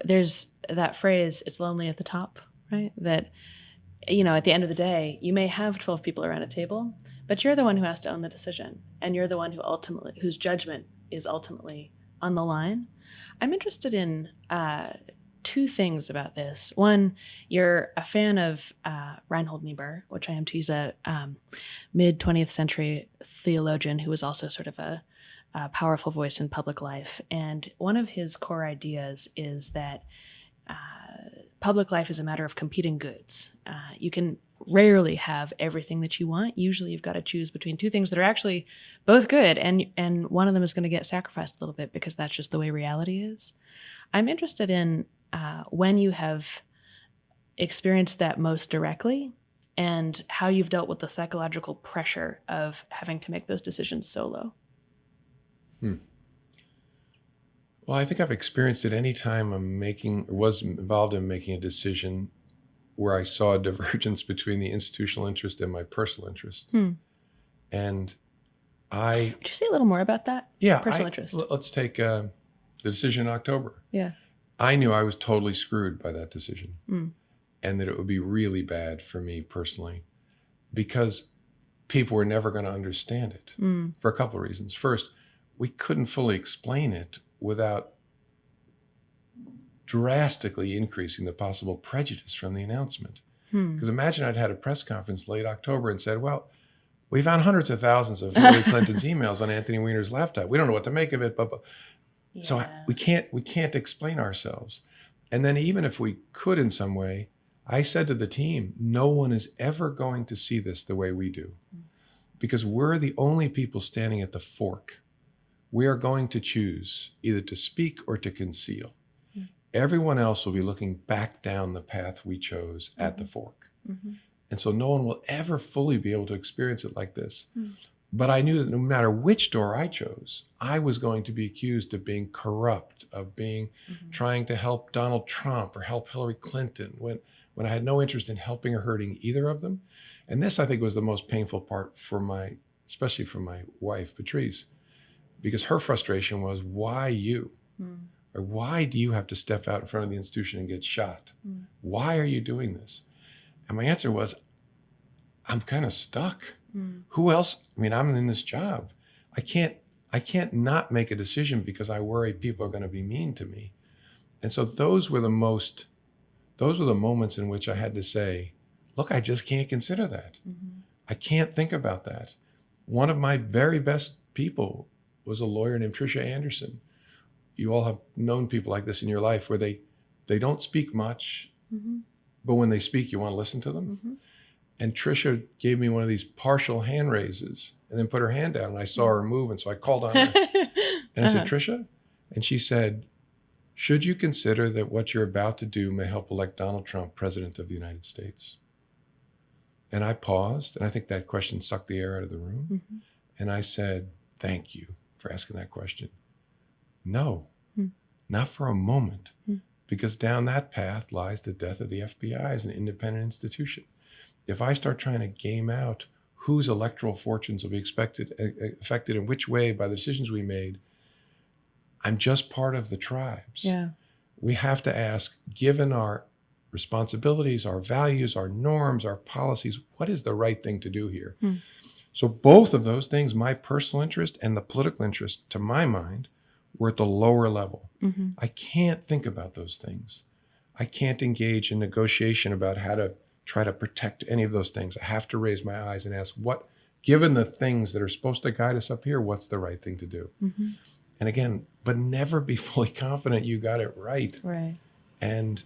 there's that phrase, it's lonely at the top, right? That, you know, at the end of the day, you may have 12 people around a table, but you're the one who has to own the decision. And you're the one whose judgment is ultimately on the line. I'm interested in two things about this. One, you're a fan of Reinhold Niebuhr, which I am too. He's a mid-20th century theologian who was also sort of a powerful voice in public life. And one of his core ideas is that public life is a matter of competing goods. You can rarely have everything that you want. Usually you've got to choose between two things that are actually both good, and one of them is going to get sacrificed a little bit because that's just the way reality is. I'm interested in when you have experienced that most directly and how you've dealt with the psychological pressure of having to make those decisions solo. Well, I think I've experienced it any time was involved in making a decision where I saw a divergence between the institutional interest and my personal interest. And Could you say a little more about that? Personal interest. Let's take the decision in October. Yeah. I knew I was totally screwed by that decision and that it would be really bad for me personally because people were never going to understand it for a couple of reasons. First, we couldn't fully explain it without drastically increasing the possible prejudice from the announcement. Because imagine I'd had a press conference late October and said, well, we found hundreds of thousands of Hillary Clinton's emails on Anthony Weiner's laptop. We don't know what to make of it, but Yeah. so we can't explain ourselves. And then even if we could in some way, I said to the team, no one is ever going to see this the way we do because we're the only people standing at the fork. We are going to choose either to speak or to conceal. Everyone else will be looking back down the path we chose at the fork. And so no one will ever fully be able to experience it like this. But I knew that no matter which door I chose, I was going to be accused of being corrupt, of being trying to help Donald Trump or help Hillary Clinton when I had no interest in helping or hurting either of them. And this, I think, was the most painful part especially for my wife, Patrice, because her frustration was, why you? Or why do you have to step out in front of the institution and get shot? Why are you doing this? And my answer was, I'm kind of stuck. Who else? I mean, I'm in this job. I can't not make a decision because I worry people are going to be mean to me. And so those were the moments in which I had to say, look, I just can't consider that. I can't think about that. One of my very best people was a lawyer named Tricia Anderson. You all have known people like this in your life where they don't speak much, but when they speak, you want to listen to them. And Tricia gave me one of these partial hand raises and then put her hand down and I saw her move. And so I called on her and I said, Tricia, and she said, should you consider that what you're about to do may help elect Donald Trump president of the United States? And I paused, and I think that question sucked the air out of the room. And I said, thank you for asking that question. No, not for a moment, because down that path lies the death of the FBI as an independent institution. If I start trying to game out whose electoral fortunes will be affected in which way by the decisions we made, I'm just part of the tribes. Yeah. We have to ask, given our responsibilities, our values, our norms, our policies, what is the right thing to do here? So both of those things, my personal interest and the political interest, to my mind, were at the lower level. I can't think about those things. I can't engage in negotiation about how to try to protect any of those things. I have to raise my eyes and ask, given the things that are supposed to guide us up here, what's the right thing to do? And again, but never be fully confident you got it right. Right. And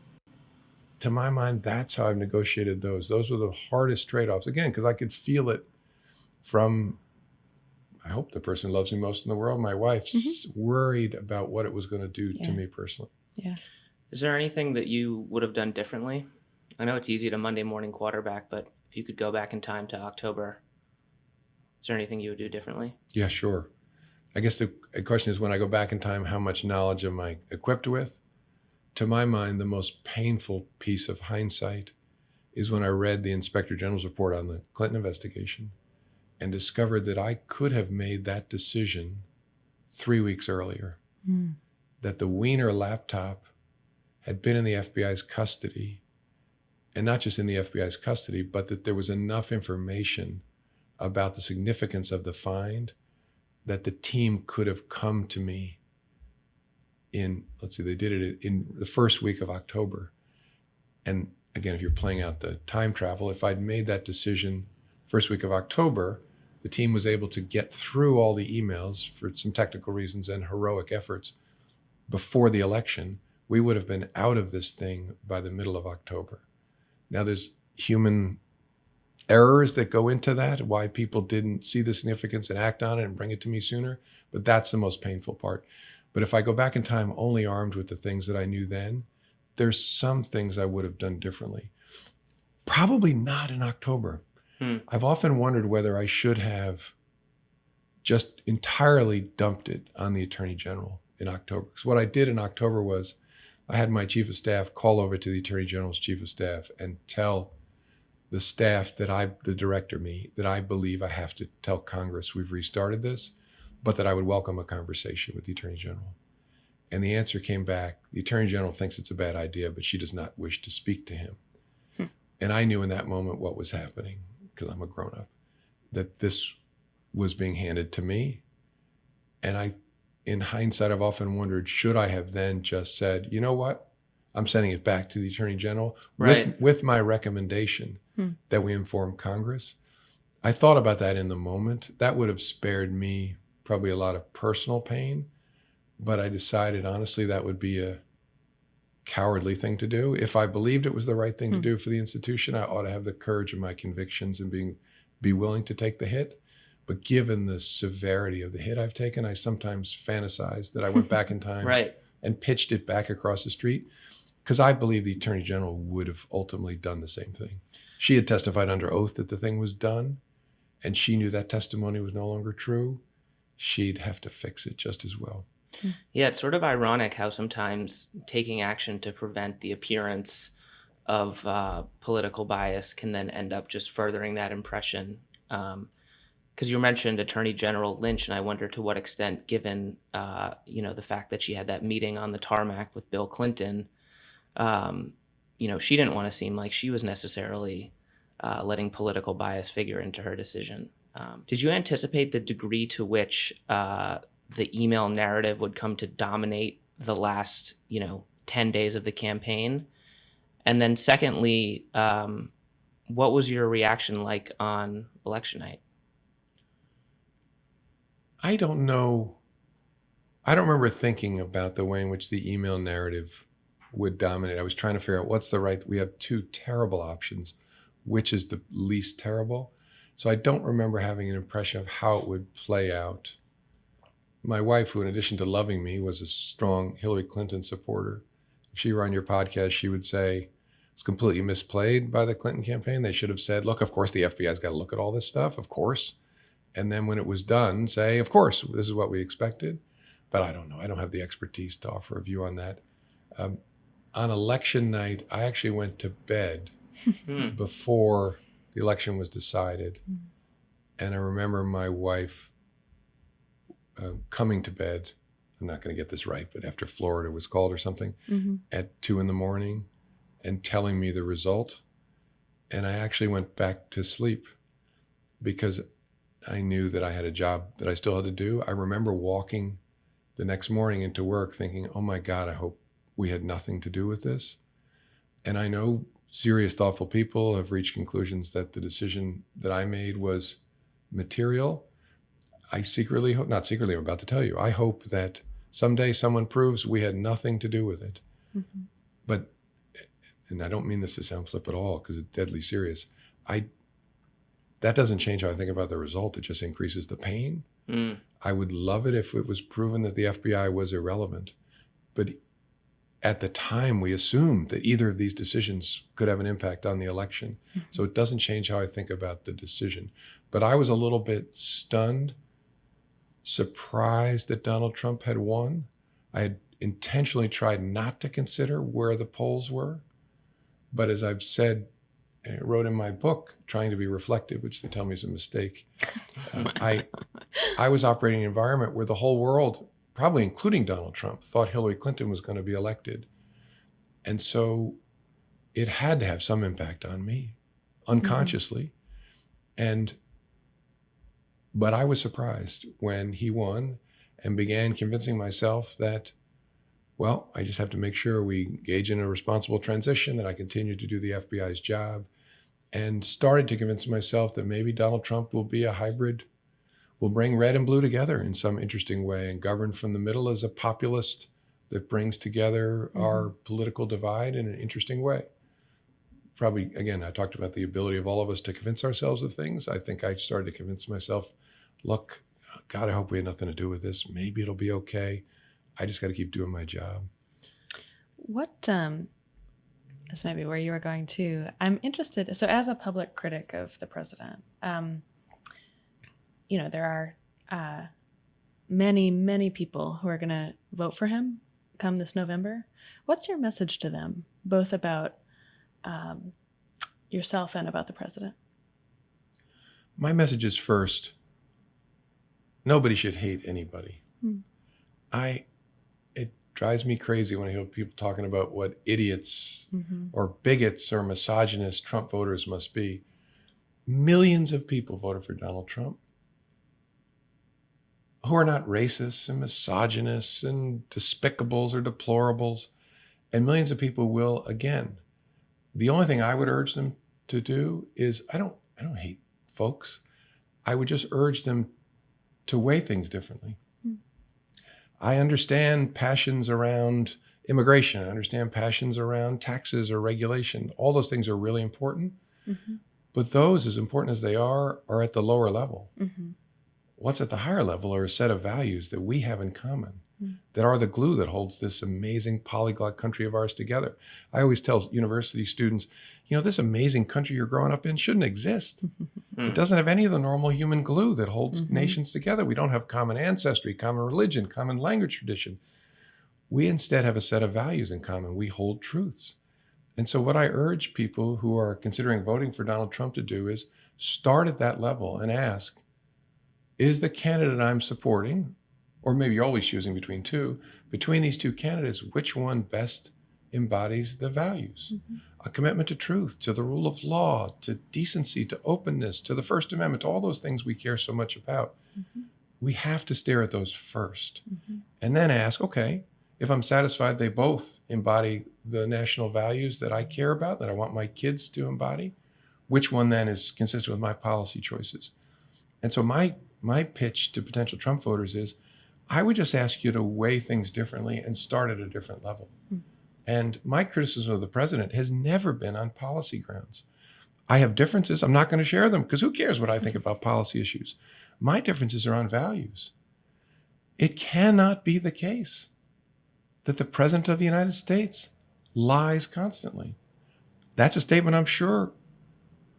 to my mind, that's how I've negotiated those. Those were the hardest trade-offs. Again, because I could feel it from, I hope the person who loves me most in the world, my wife, worried about what it was going to do to me personally. Yeah. Is there anything that you would have done differently? I know it's easy to Monday morning quarterback, but if you could go back in time to October, is there anything you would do differently? Yeah, sure. I guess the question is, when I go back in time, how much knowledge am I equipped with? To my mind, the most painful piece of hindsight is when I read the Inspector General's report on the Clinton investigation and discovered that I could have made that decision 3 weeks earlier, that the Weiner laptop had been in the FBI's custody, and not just in the FBI's custody, but that there was enough information about the significance of the find that the team could have come to me they did it in the first week of October. And again, if you're playing out the time travel, if I'd made that decision first week of October, the team was able to get through all the emails for some technical reasons and heroic efforts before the election. We would have been out of this thing by the middle of October. Now there's human errors that go into that, why people didn't see the significance and act on it and bring it to me sooner. But that's the most painful part. But if I go back in time only armed with the things that I knew then, there's some things I would have done differently. Probably not in October. I've often wondered whether I should have just entirely dumped it on the Attorney General in October. Because what I did in October was I had my chief of staff call over to the Attorney General's chief of staff and tell the staff that the director, me, that I believe I have to tell Congress we've restarted this, but that I would welcome a conversation with the Attorney General. And the answer came back, the Attorney General thinks it's a bad idea, but she does not wish to speak to him. And I knew in that moment what was happening, because I'm a grown-up, that this was being handed to me. And in hindsight, I've often wondered, should I have then just said, you know what? I'm sending it back to the Attorney General with my recommendation that we inform Congress. I thought about that in the moment. That would have spared me probably a lot of personal pain, but I decided, honestly, that would be a cowardly thing to do. If I believed it was the right thing to do for the institution, I ought to have the courage of my convictions and be willing to take the hit. But given the severity of the hit I've taken, I sometimes fantasize that I went back in time and pitched it back across the street, because I believe the Attorney General would have ultimately done the same thing. She had testified under oath that the thing was done, and she knew that testimony was no longer true. She'd have to fix it just as well. Yeah, it's sort of ironic how sometimes taking action to prevent the appearance of political bias can then end up just furthering that impression. Because you mentioned Attorney General Lynch, and I wonder to what extent, given the fact that she had that meeting on the tarmac with Bill Clinton, she didn't want to seem like she was necessarily letting political bias figure into her decision. Did you anticipate the degree to which the email narrative would come to dominate the last 10 days of the campaign? And then secondly, what was your reaction like on election night? I don't know. I don't remember thinking about the way in which the email narrative would dominate. I was trying to figure out we have two terrible options. Which is the least terrible? So I don't remember having an impression of how it would play out. My wife, who in addition to loving me, was a strong Hillary Clinton supporter. If she were on your podcast, she would say it's completely misplayed by the Clinton campaign. They should have said, look, of course the FBI's got to look at all this stuff, of course. And then when it was done, say, of course, this is what we expected. But I don't know. I don't have the expertise to offer a view on that. On election night, I actually went to bed before the election was decided. And I remember my wife coming to bed, I'm not going to get this right, but after Florida was called or something, at 2 a.m. and telling me the result. And I actually went back to sleep because I knew that I had a job that I still had to do. I remember walking the next morning into work thinking, oh my God, I hope we had nothing to do with this. And I know serious, thoughtful people have reached conclusions that the decision that I made was material. I secretly hope, not secretly, I'm about to tell you, I hope that someday someone proves we had nothing to do with it. But, and I don't mean this to sound flip at all because it's deadly serious, that doesn't change how I think about the result. It just increases the pain. I would love it if it was proven that the FBI was irrelevant. But at the time, we assumed that either of these decisions could have an impact on the election. So it doesn't change how I think about the decision. But I was a little bit stunned, surprised that Donald Trump had won. I had intentionally tried not to consider where the polls were. But as I've said, I wrote in my book, trying to be reflective, which they tell me is a mistake. I was operating in an environment where the whole world, probably including Donald Trump, thought Hillary Clinton was going to be elected. And so it had to have some impact on me, unconsciously. But I was surprised when he won and began convincing myself that, well, I just have to make sure we engage in a responsible transition, that I continue to do the FBI's job, and started to convince myself that maybe Donald Trump will be a hybrid, will bring red and blue together in some interesting way and govern from the middle as a populist that brings together our political divide in an interesting way. probably, again, I talked about the ability of all of us to convince ourselves of things. I think I started to convince myself, look, God, I hope we had nothing to do with this. Maybe it'll be okay. I just got to keep doing my job. What, this might be where you were going to. I'm interested. So, as a public critic of the president, there are many, many people who are going to vote for him come this November. What's your message to them, both about yourself and about the president? My message is first, nobody should hate anybody. It drives me crazy when I hear people talking about what idiots or bigots or misogynist Trump voters must be. Millions of people voted for Donald Trump who are not racists and misogynists and despicables or deplorables. And millions of people will again. The only thing I would urge them to do is, I don't hate folks. I would just urge them to weigh things differently. I understand passions around immigration. I understand passions around taxes or regulation. All those things are really important. But those, as important as they are at the lower level. What's at the higher level are a set of values that we have in common that are the glue that holds this amazing polyglot country of ours together. I always tell university students, this amazing country you're growing up in shouldn't exist. It doesn't have any of the normal human glue that holds nations together. We don't have common ancestry, common religion, common language tradition. We instead have a set of values in common. We hold truths. And so what I urge people who are considering voting for Donald Trump to do is start at that level and ask, is the candidate I'm supporting, or maybe you're always choosing between these two candidates, which one best embodies the values? A commitment to truth, to the rule of law, to decency, to openness, to the First Amendment, to all those things we care so much about. We have to stare at those first and then ask, okay, if I'm satisfied they both embody the national values that I care about, that I want my kids to embody, which one then is consistent with my policy choices? And so my pitch to potential Trump voters is, I would just ask you to weigh things differently and start at a different level. And my criticism of the president has never been on policy grounds. I have differences. I'm not going to share them because who cares what I think about policy issues? My differences are on values. It cannot be the case that the president of the United States lies constantly. That's a statement I'm sure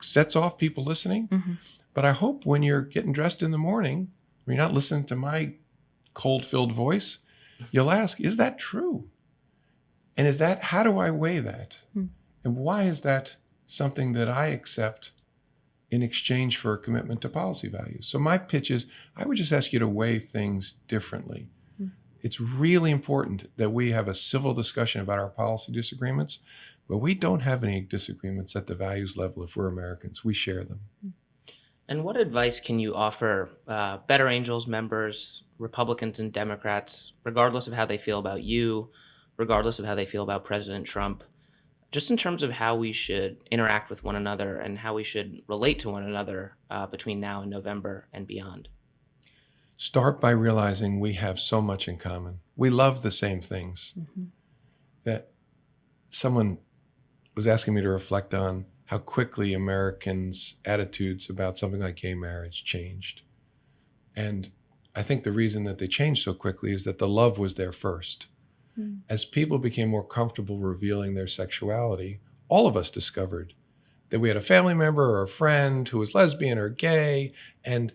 sets off people listening. But I hope when you're getting dressed in the morning, when you're not listening to my cold-filled voice, you'll ask, is that true? And how do I weigh that? And why is that something that I accept in exchange for a commitment to policy values? So my pitch is, I would just ask you to weigh things differently. It's really important that we have a civil discussion about our policy disagreements, but we don't have any disagreements at the values level if we're Americans. We share them. And what advice can you offer Better Angels members, Republicans and Democrats, regardless of how they feel about you, regardless of how they feel about President Trump, just in terms of how we should interact with one another and how we should relate to one another between now and November and beyond? Start by realizing we have so much in common. We love the same things. That someone was asking me to reflect on how quickly Americans' attitudes about something like gay marriage changed. And I think the reason that they changed so quickly is that the love was there first. As people became more comfortable revealing their sexuality, all of us discovered that we had a family member or a friend who was lesbian or gay, and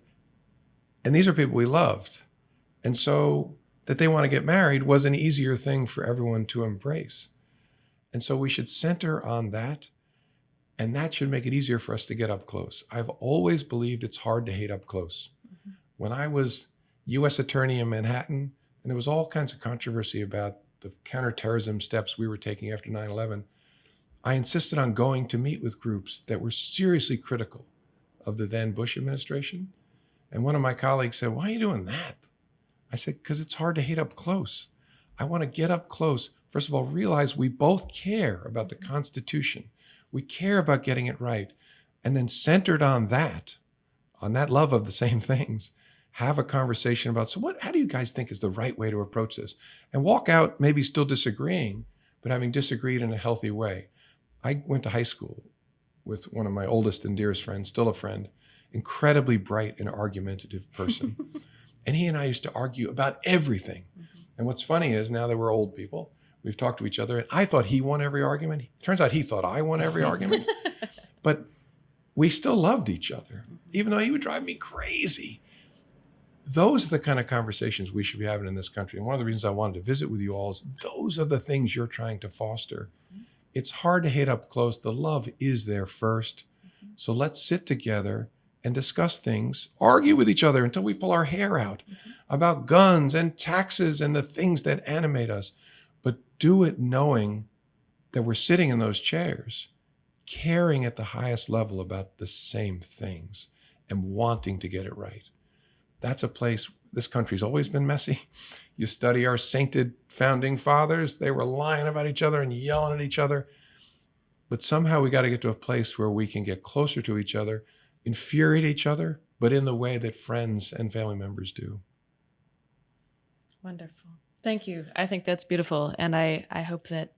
these are people we loved. And so that they want to get married was an easier thing for everyone to embrace. And so we should center on that, and that should make it easier for us to get up close. I've always believed it's hard to hate up close. When I was U.S. attorney in Manhattan, and there was all kinds of controversy about the counterterrorism steps we were taking after 9/11, I insisted on going to meet with groups that were seriously critical of the then Bush administration. And one of my colleagues said, "Why are you doing that?" I said, "Because it's hard to hate up close. I want to get up close. First of all, realize we both care about the Constitution. We care about getting it right. And then centered on that love of the same things, have a conversation about, so how do you guys think is the right way to approach this? And walk out maybe still disagreeing, but having disagreed in a healthy way. I went to high school with one of my oldest and dearest friends, still a friend, incredibly bright and argumentative person. And he and I used to argue about everything. And what's funny is now that we're old people, we've talked to each other, and I thought he won every argument. Turns out he thought I won every argument. But we still loved each other, even though he would drive me crazy. Those are the kind of conversations we should be having in this country. And one of the reasons I wanted to visit with you all is those are the things you're trying to foster. It's hard to hate up close. The love is there first. So let's sit together and discuss things, argue with each other until we pull our hair out about guns and taxes and the things that animate us. But do it knowing that we're sitting in those chairs, caring at the highest level about the same things and wanting to get it right. That's a place, this country's always been messy. You study our sainted founding fathers, they were lying about each other and yelling at each other. But somehow we got to get to a place where we can get closer to each other, infuriate each other, but in the way that friends and family members do. Wonderful. Thank you. I think that's beautiful. And I hope that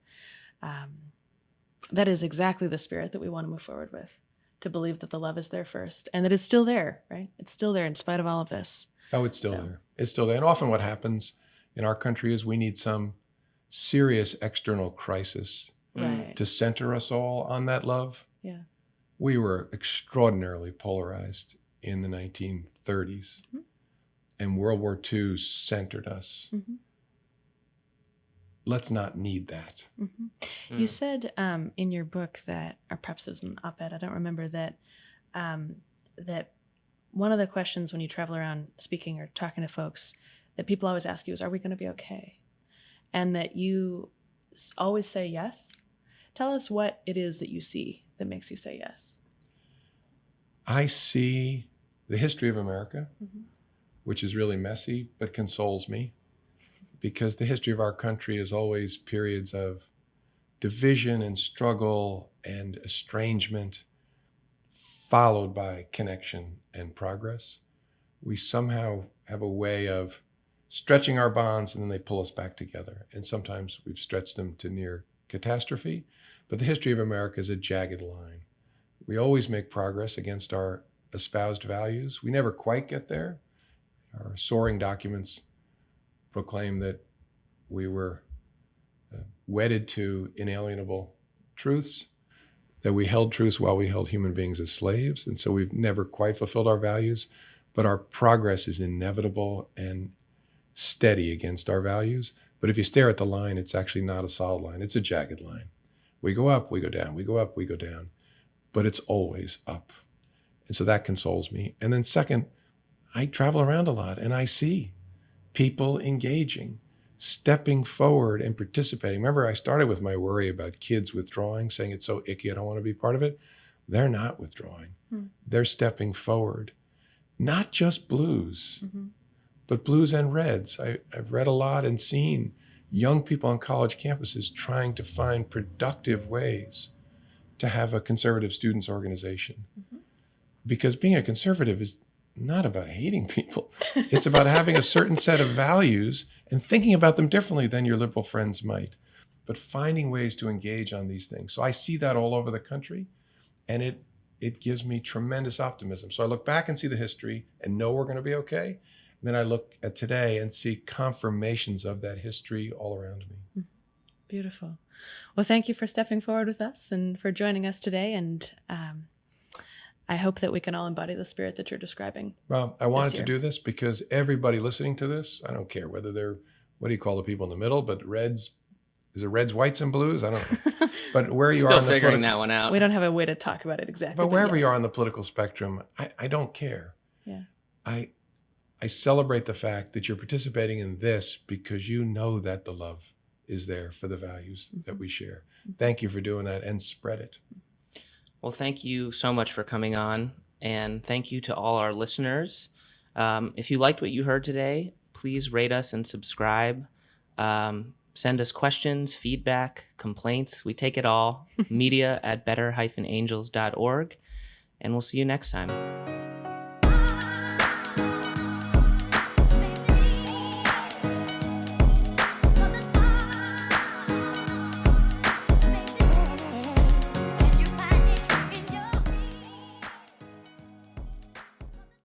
that is exactly the spirit that we want to move forward with, to believe that the love is there first and that it's still there, right? It's still there in spite of all of this. Oh, it's still there. It's still there. And often what happens in our country is we need some serious external crisis to center us all on that love. Yeah. We were extraordinarily polarized in the 1930s, and World War II centered us. Let's not need that. You said in your book that, or perhaps it was an op-ed, I don't remember, that that one of the questions when you travel around speaking or talking to folks that people always ask you is, are we going to be okay? And that you always say yes. Tell us what it is that you see that makes you say yes. I see the history of America, which is really messy, but consoles me, because the history of our country is always periods of division and struggle and estrangement, followed by connection and progress. We somehow have a way of stretching our bonds and then they pull us back together. And sometimes we've stretched them to near catastrophe. But the history of America is a jagged line. We always make progress against our espoused values. We never quite get there. Our soaring documents proclaim that we were wedded to inalienable truths, that we held truths while we held human beings as slaves. And so we've never quite fulfilled our values, but our progress is inevitable and steady against our values. But if you stare at the line, it's actually not a solid line. It's a jagged line. We go up, we go down, we go up, we go down, but it's always up. And so that consoles me. And then second, I travel around a lot and I see people engaging, stepping forward and participating. Remember, I started with my worry about kids withdrawing, saying it's so icky, I don't want to be part of it. They're not withdrawing. They're stepping forward. Not just blues, but blues and reds. I've read a lot and seen young people on college campuses trying to find productive ways to have a conservative students organization. Because being a conservative is not about hating people. It's about having a certain set of values and thinking about them differently than your liberal friends might, but finding ways to engage on these things. So I see that all over the country, and it gives me tremendous optimism. So I look back and see the history and know we're going to be okay. And then I look at today and see confirmations of that history all around me. Beautiful. Well, thank you for stepping forward with us and for joining us today. And I hope that we can all embody the spirit that you're describing. Well, I wanted to do this because everybody listening to this, I don't care whether they're, what do you call the people in the middle, but reds, is it reds, whites, and blues? I don't know. But where you are Still figuring that one out. We don't have a way to talk about it exactly. But wherever you are on the political spectrum, I don't care. Yeah. I celebrate the fact that you're participating in this because you know that the love is there for the values that we share. Thank you for doing that, and spread it. Well, thank you so much for coming on, and thank you to all our listeners. If you liked what you heard today, please rate us and subscribe. Send us questions, feedback, complaints. We take it all. media@better-angels.org, and we'll see you next time.